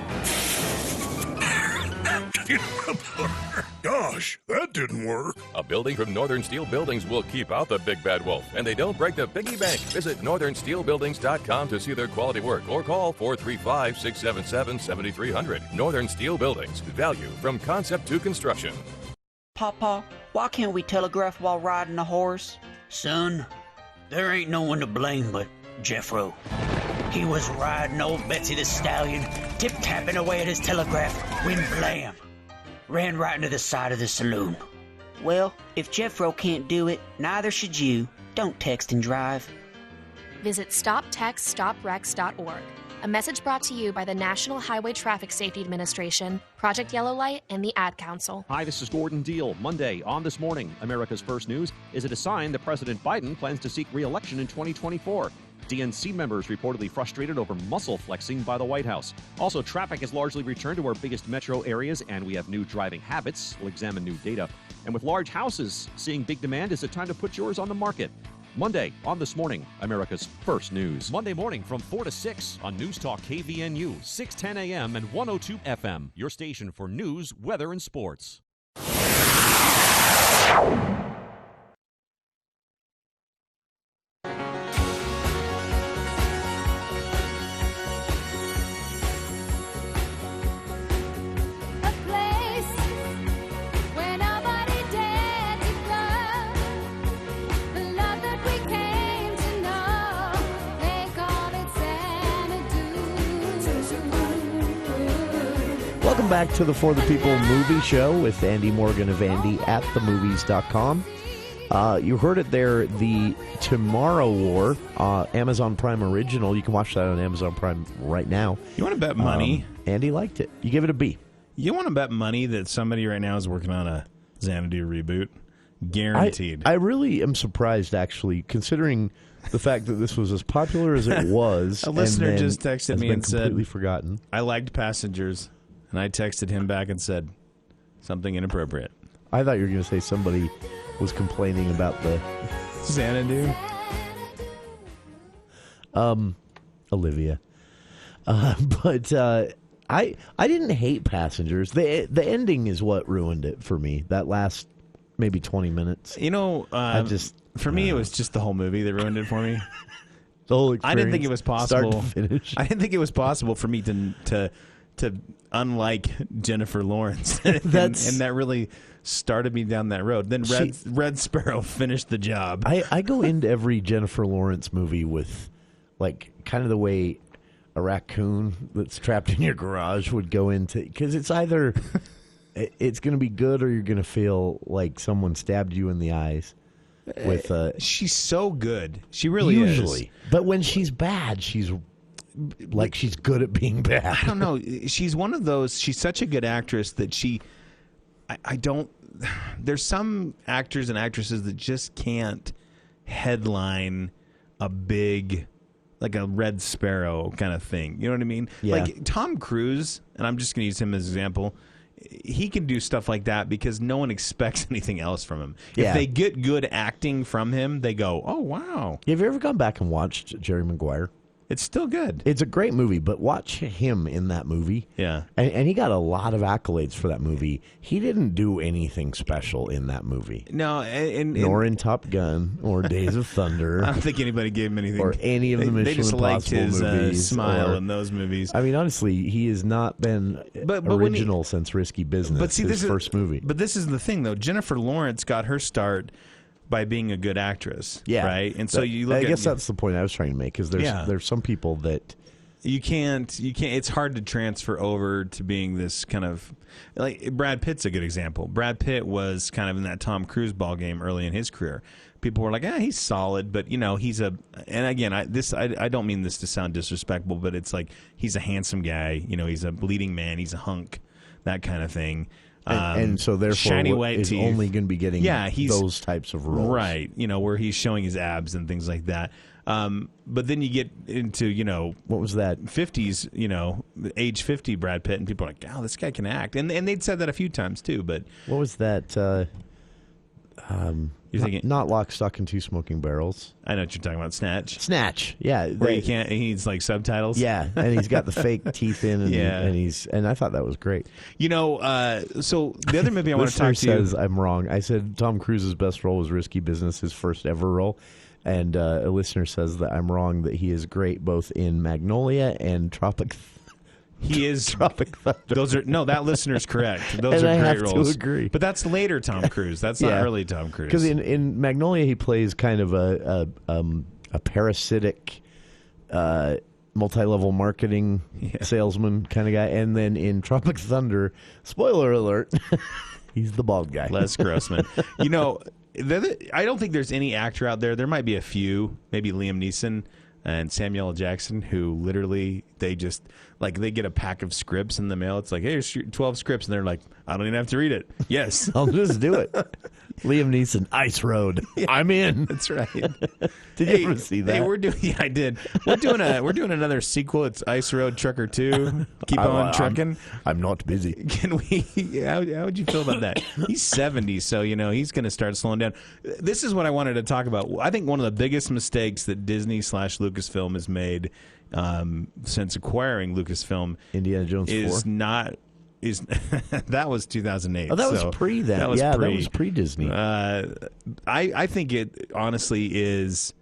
Gosh, that didn't work. A building from Northern Steel Buildings will keep out the big bad wolf, and they don't break the piggy bank. Visit northernsteelbuildings.com to see their quality work or call 435-677-7300. Northern Steel Buildings. Value from concept to construction. Papa, why can't we telegraph while riding a horse? Son, there ain't no one to blame but Jeffro. He was riding old Betsy the Stallion, tip-tapping away at his telegraph, when blam! Ran right into the side of the saloon. Well, if Jeffro can't do it, neither should you. Don't text and drive. Visit StopTextStopWrecks.org. A message brought to you by the National Highway Traffic Safety Administration, Project Yellow Light, and the Ad Council. Hi, this is Gordon Deal. Monday on This Morning, America's First News. Is it a sign that President Biden plans to seek re-election in 2024? DNC members reportedly frustrated over muscle flexing by the White House. Also, traffic has largely returned to our biggest metro areas, and we have new driving habits. We'll examine new data. And with large houses seeing big demand, is it time to put yours on the market? Monday on This Morning, America's First News. Monday morning from 4 to 6 on News Talk KVNU, 610 AM and 102 FM. Your station for news, weather, and sports. Welcome back to the For the People movie show with Andy Morgan of AndyAtTheMovies.com. You heard it there, the Tomorrow War, Amazon Prime original. You can watch that on Amazon Prime right now. You want to bet money? Andy liked it. You give it a B. You want to bet money that somebody right now is working on a Xanadu reboot? Guaranteed. I really am surprised, actually, considering the fact that this was as popular as it was. A listener just texted me and said, completely forgotten. I liked Passengers. And I texted him back and said, something inappropriate. I thought you were going to say somebody was complaining about the Xanadu. Olivia. But I didn't hate Passengers. The ending is what ruined it for me. That last maybe 20 minutes. You know, for me, it was just the whole movie that ruined it for me. The whole experience. I didn't think it was possible. Start to finish. I didn't think it was possible for me to unlike Jennifer Lawrence, and that really started me down that road. Then Red Sparrow finished the job. I go into every Jennifer Lawrence movie with, like, kind of the way a raccoon that's trapped in your garage would go into, because it's either it's going to be good or you're going to feel like someone stabbed you in the eyes. with she's so good. She really usually. is. But when she's bad, she's good at being bad. I don't know. She's one of those. She's such a good actress that I don't. There's some actors and actresses that just can't headline a big, like a Red Sparrow kind of thing. You know what I mean? Yeah. Like Tom Cruise, and I'm just going to use him as an example. He can do stuff like that because no one expects anything else from him. Yeah. If they get good acting from him, they go, "Oh wow!" Have you ever gone back and watched Jerry Maguire? It's still good. It's a great movie, but watch him in that movie. Yeah. And he got a lot of accolades for that movie. He didn't do anything special in that movie. No, and nor in Top Gun or Days of Thunder. I don't think anybody gave him anything. Or any of the Mission They just Impossible liked his movies. smile in those movies. I mean, honestly, he has not been original since Risky Business, But see, his first movie. But this is the thing, though. Jennifer Lawrence got her start by being a good actress, Yeah. right? And so you look I at... guess that's the point I was trying to make, because there's some people that... You can't. It's hard to transfer over to being this kind of like Brad Pitt's a good example. Brad Pitt was kind of in that Tom Cruise ball game early in his career. People were like, he's solid, but he's a. And again, I don't mean this to sound disrespectful, but it's like he's a handsome guy. He's a leading man. He's a hunk, that kind of thing. And so therefore shiny white is teeth. only going to be getting those types of roles. Right, where he's showing his abs and things like that. But then you get into, what was that? 50s, age 50 Brad Pitt, and people are like, oh, this guy can act. And they'd said that a few times too, but. What was that? You're thinking. Not Lock, Stock, and Two Smoking Barrels. I know what you're talking about. Snatch. Yeah. Where he can't, he needs like subtitles. Yeah. And he's got the fake teeth in, and, Yeah. and I thought that was great. So the other movie I want to talk to you. says I'm wrong. I said Tom Cruise's best role was Risky Business, his first ever role. And a listener says that I'm wrong, that he is great both in Magnolia and Tropic He is Tropic Thunder. That listener's correct. Those And are I great have roles. to agree. But that's later Tom Cruise. That's not early Tom Cruise. Because in Magnolia he plays kind of a parasitic, multi-level marketing salesman kind of guy, and then in Tropic Thunder, spoiler alert, he's the bald guy. Les Grossman. I don't think there's any actor out there. There might be a few, maybe Liam Neeson and Samuel L. Jackson, who literally they just they get a pack of scripts in the mail. It's like, hey, here's 12 scripts, and they're like, I don't even have to read it. Yes, I'll just do it. Liam Neeson, Ice Road. I'm in. That's right. Did you ever see that? Hey, I did. We're doing another sequel. It's Ice Road Trucker 2. Keep on trucking. I'm not busy. Can we? How would you feel about that? He's 70, so he's going to start slowing down. This is what I wanted to talk about. I think one of the biggest mistakes that Disney/Lucasfilm has made since acquiring Lucasfilm, Indiana Jones is 4? not. That was 2008. Oh, that was pre that. That was that pre. was pre-Disney. I think it honestly is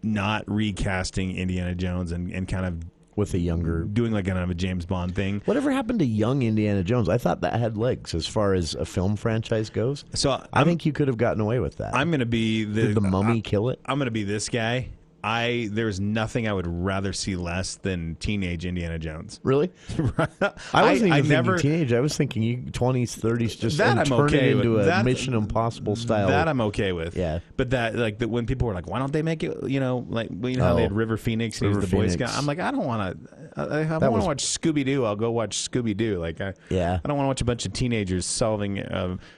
not recasting Indiana Jones and kind of with a younger, doing like kind of a James Bond thing. Whatever happened to young Indiana Jones? I thought that had legs as far as a film franchise goes. So I think you could have gotten away with that. I'm going to be Did the Mummy kill it? I'm going to be this guy. There's nothing I would rather see less than teenage Indiana Jones. Really? I wasn't even never, thinking teenage. I was thinking 20s, 30s, just that and I'm turn okay it into with. a Mission Impossible style. That I'm okay with. Yeah. But that when people were like, why don't they make it? How they had River Phoenix, who was the Boy Scout. I'm like, I don't want to. I want to watch Scooby Doo. I'll go watch Scooby Doo. I don't want to watch a bunch of teenagers solving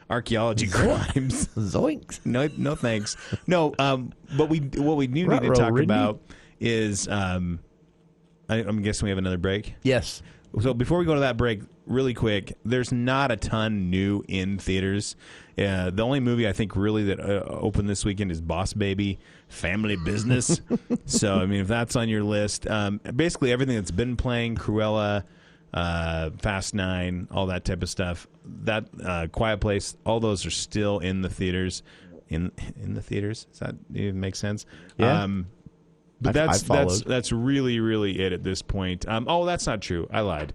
archaeguessing crimes. Zoinks. No thanks. No. But what we do need to talk about is I'm guessing we have another break. Yes. So before we go to that break, really quick, there's not a ton new in theaters. The only movie I think really that opened this weekend is Boss Baby, Family Business. So, I mean, if that's on your list, basically everything that's been playing, Cruella, Fast 9, all that type of stuff, that Quiet Place, all those are still in the theaters. In the theaters? Does that even make sense? Yeah. But that's really, really it at this point. That's not true. I lied.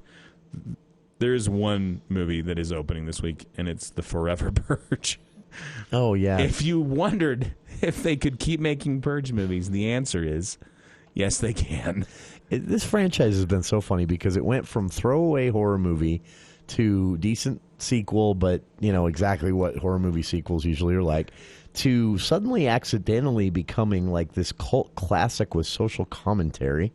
There's one movie that is opening this week, and it's The Forever Purge. Oh, yeah. If you wondered if they could keep making Purge movies, the answer is yes, they can. This franchise has been so funny because it went from throwaway horror movie to decent sequel, but exactly what horror movie sequels usually are like, to suddenly accidentally becoming like this cult classic with social commentary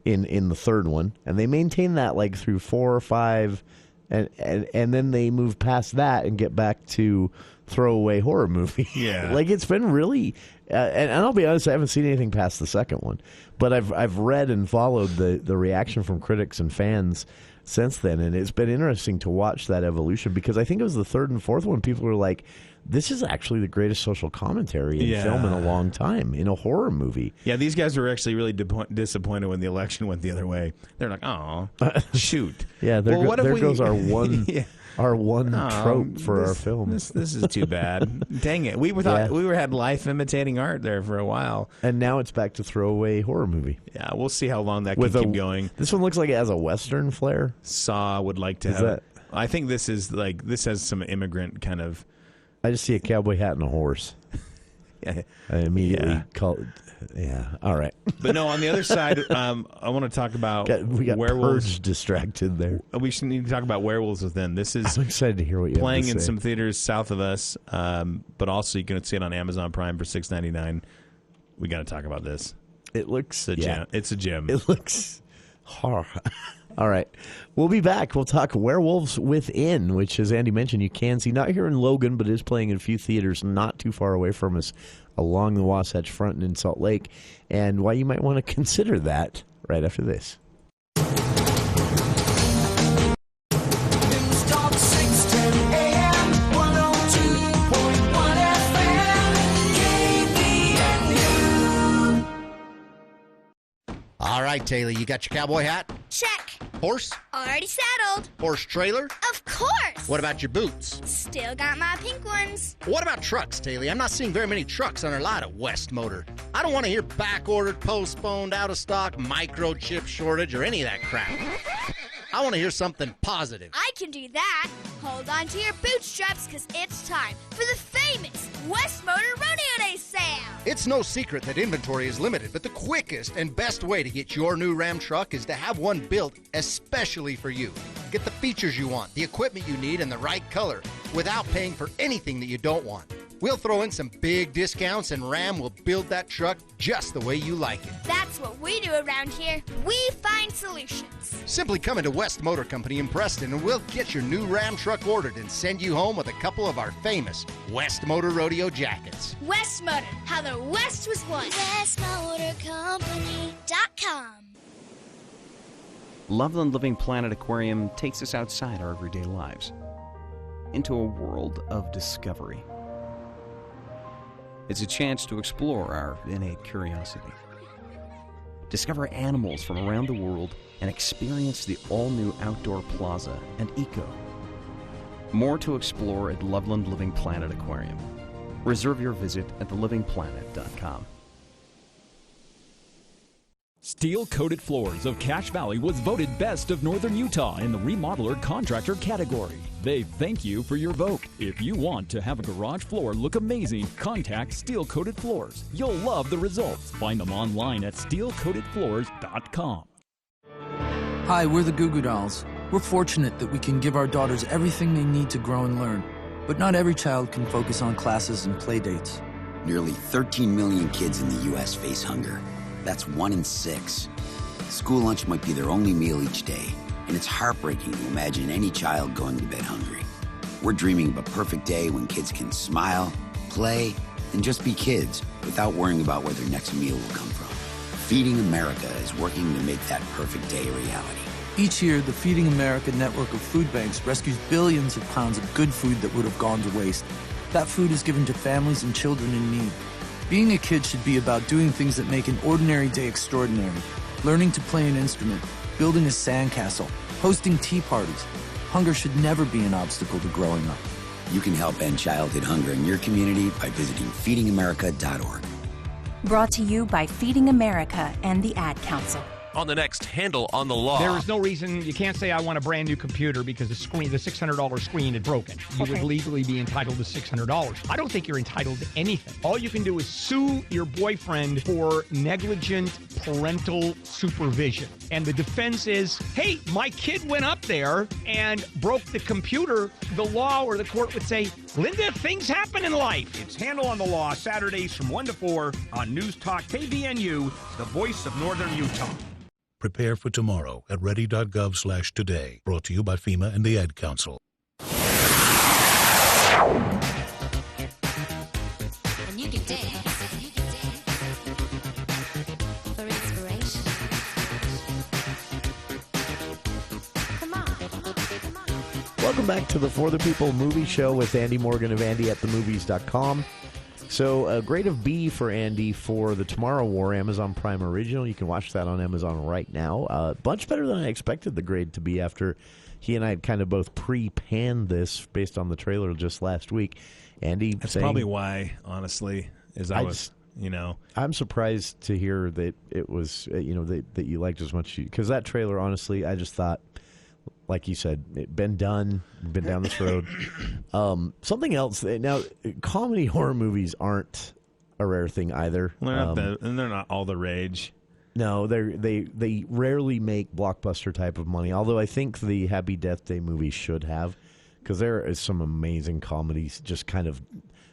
in the third one, and they maintain that like through 4 or 5, and then they move past that and get back to throwaway horror movie. Yeah. Like it's been really and I'll be honest, I haven't seen anything past the second one, but I've read and followed the reaction from critics and fans since then, and it's been interesting to watch that evolution, because I think it was the third and fourth one people were like, this is actually the greatest social commentary in film in a long time in a horror movie. Yeah, these guys were actually really disappointed when the election went the other way. They're like, oh, shoot. Yeah, there goes our one our one trope for our film. This is too bad. Dang it. We had life imitating art there for a while. And now it's back to throwaway horror movie. Yeah, we'll see how long that can keep going. This one looks like it has a Western flair. Saw would like to have it. I think this has some immigrant kind of... I just see a cowboy hat and a horse. I immediately call it. Yeah, all right. But no, on the other side, I want to talk about we got werewolves. Purge distracted there. We should need to talk about Werewolves Within. This is I'm excited to hear what you playing have to in say. some theaters south of us, but also you can see it on Amazon Prime for $6.99. We got to talk about this. It looks gem. It's a gem. It looks horror. All right. We'll be back. We'll talk Werewolves Within, which, as Andy mentioned, you can see not here in Logan, but is playing in a few theaters not too far away from us along the Wasatch Front and in Salt Lake, and why you might want to consider that right after this. Talk 610 AM, 102.1 FM, KVNU. All right, Taylor, you got your cowboy hat? Check. Horse? Already saddled. Horse trailer? Of course. What about your boots? Still got my pink ones. What about trucks, Taylor? I'm not seeing very many trucks on our lot at West Motor. I don't want to hear back-ordered, postponed, out-of-stock, microchip shortage, or any of that crap. I want to hear something positive. I can do that. Hold on to your bootstraps, because it's time for the famous West Motor Rodeo Day sale. It's no secret that inventory is limited, but the quickest and best way to get your new Ram truck is to have one built especially for you. Get the features you want, the equipment you need, and the right color without paying for anything that you don't want. We'll throw in some big discounts, and Ram will build that truck just the way you like it. That's what we do around here. We find solutions. Simply come into West Motor Company in Preston, and we'll get your new Ram truck ordered and send you home with a couple of our famous West Motor Rodeo jackets. West Motor, how the West was won. WestMotorCompany.com. Loveland Living Planet Aquarium takes us outside our everyday lives into a world of discovery. It's a chance to explore our innate curiosity, discover animals from around the world, and experience the all-new outdoor plaza and eco. More to explore at Loveland Living Planet Aquarium. Reserve your visit at thelivingplanet.com. Steel-coated floors of Cache Valley was voted best of Northern Utah in the remodeler contractor category. They thank you for your vote. If you want to have a garage floor look amazing, contact Steel-Coated Floors. You'll love the results. Find them online at steelcoatedfloors.com. Hi, we're the Goo Goo Dolls. We're fortunate that we can give our daughters everything they need to grow and learn. But not every child can focus on classes and play dates. Nearly 13 million kids in the U.S. face hunger. That's 1 in 6. School lunch might be their only meal each day, and it's heartbreaking to imagine any child going to bed hungry. We're dreaming of a perfect day when kids can smile, play, and just be kids without worrying about where their next meal will come from. Feeding America is working to make that perfect day a reality. Each year, the Feeding America network of food banks rescues billions of pounds of good food that would have gone to waste. That food is given to families and children in need. Being a kid should be about doing things that make an ordinary day extraordinary. Learning to play an instrument, building a sandcastle, hosting tea parties. Hunger should never be an obstacle to growing up. You can help end childhood hunger in your community by visiting feedingamerica.org. Brought to you by Feeding America and the Ad Council. on the next Handle on the Law. There is no reason you can't say I want a brand new computer because the $600 screen is broken. You would legally be entitled to $600. I don't think you're entitled to anything. All you can do is sue your boyfriend for negligent parental supervision. And the defense is, hey, my kid went up there and broke the computer. The law or the court would say, Linda, things happen in life. It's Handle on the Law, Saturdays from 1 to 4 on News Talk KVNU, the voice of Northern Utah. Prepare for tomorrow at ready.gov/today. Brought to you by FEMA and the Ad Council. And you can dance. For inspiration. Come on. Welcome back to the For the People movie show with Andy Morgan of AndyAtTheMovies.com. So, a grade of B for Andy for the Tomorrow War Amazon Prime original. You can watch that on Amazon right now. Much better than I expected the grade to be after he and I had kind of both pre-panned this based on the trailer just last week. Andy, that's probably why, honestly, I'm surprised to hear that it was, that you liked as much, because that trailer, honestly, I just thought, like you said, been done, been down this road. Something else. Now, comedy horror movies aren't a rare thing either. And they're not all the rage. No, they rarely make blockbuster type of money. Although I think the Happy Death Day movie should have, because there is some amazing comedies just kind of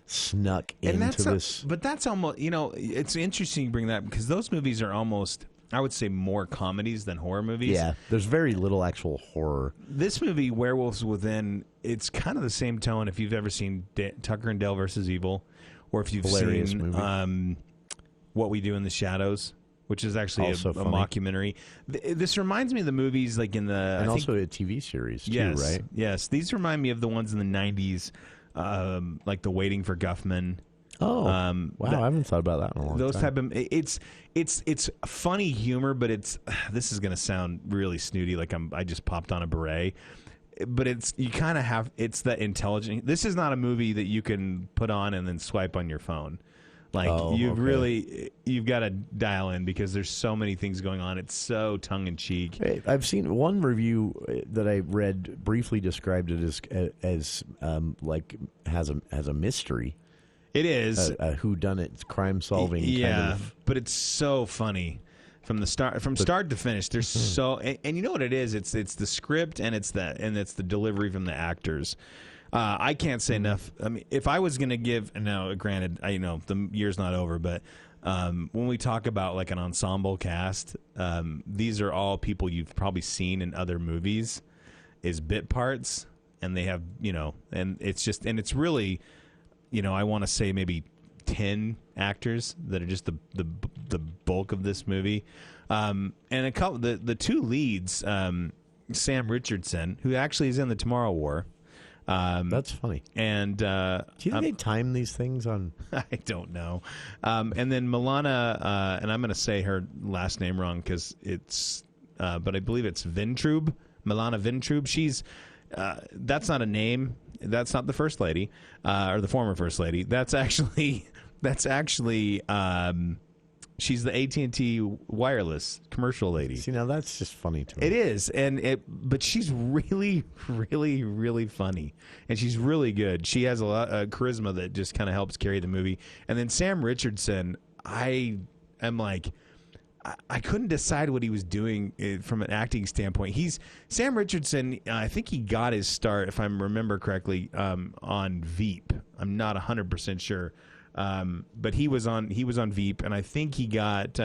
snuck into this. But that's almost, it's interesting you bring that, because those movies are almost, I would say, more comedies than horror movies. Yeah, there's very little actual horror. This movie, Werewolves Within, it's kind of the same tone if you've ever seen Tucker and Dale versus Evil, or if you've seen What We Do in the Shadows, which is actually a mockumentary. This reminds me of the movies like in the... And also a TV series, too, right? Yes, these remind me of the ones in the 90s, like The Waiting for Guffman. Oh, wow! I haven't thought about that in a long those time. Type of it's funny humor, but this is going to sound really snooty, like I just popped on a beret, but you kind of have that intelligent. This is not a movie that you can put on and then swipe on your phone. Like you've got to dial in because there's so many things going on. It's so tongue in cheek. Hey, I've seen one review that I read briefly described it as like has a mystery. It is a whodunit, crime solving. Yeah, kind of. But it's so funny from start to finish. There's so and you know what it is? It's the script and it's the delivery from the actors. I can't say enough. I mean, if I was going to give, now granted, the year's not over, but when we talk about like an ensemble cast, these are all people you've probably seen in other movies as bit parts, and they have and it's really. I want to say maybe 10 actors that are just the bulk of this movie, and a couple the two leads, Sam Richardson, who actually is in the Tomorrow War. That's funny. And do you think they time these things on? I don't know. And then Milana, and I'm going to say her last name wrong because it's, but I believe it's Vintrube, Milana Vintrube. She's. That's not a name. That's not the first lady, or the former first lady. That's actually, she's the AT&T wireless commercial lady. See, now that's just funny to me. It is, but she's really, really, really funny, and she's really good. She has a lot of charisma that just kind of helps carry the movie. And then Sam Richardson, I am like. I couldn't decide what he was doing from an acting standpoint. Sam Richardson. I think he got his start, if I remember correctly, on Veep. I'm not 100% sure, but he was on Veep, and I think he got.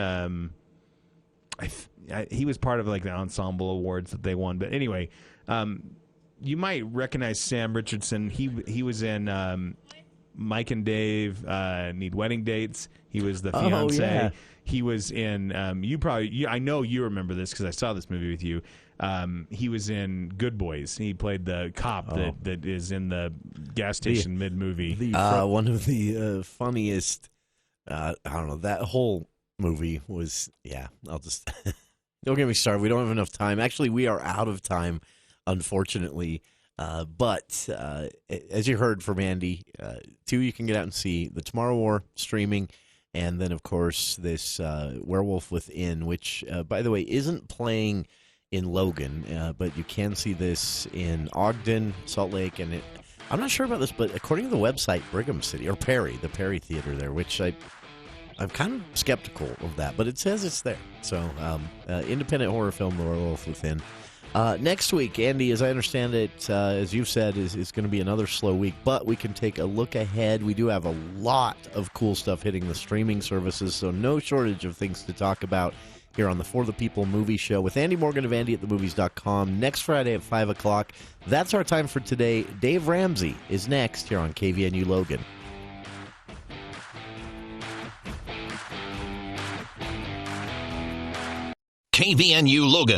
He was part of like the ensemble awards that they won. But anyway, you might recognize Sam Richardson. He was in Mike and Dave Need Wedding Dates. He was the fiance. Yeah. He was in, I know you remember this because I saw this movie with you. He was in Good Boys. He played the cop that is in the gas station mid-movie. One of the funniest, I don't know, that whole movie was, I'll just, don't get me started. We don't have enough time. Actually, we are out of time, unfortunately. But as you heard from Andy, you can get out and see The Tomorrow War streaming. And then, of course, this Werewolf Within, which, by the way, isn't playing in Logan, but you can see this in Ogden, Salt Lake, and I'm not sure about this, but according to the website, Brigham City, or Perry, the Perry Theater there, which I'm kind of skeptical of that, but it says it's there. So, independent horror film, The Werewolf Within. Next week, Andy, as I understand it, as you've said, is going to be another slow week, but we can take a look ahead. We do have a lot of cool stuff hitting the streaming services, so no shortage of things to talk about here on the For the People Movie Show with Andy Morgan of AndyAtTheMovies.com next Friday at 5 o'clock. That's our time for today. Dave Ramsey is next here on KVNU Logan. KVNU Logan.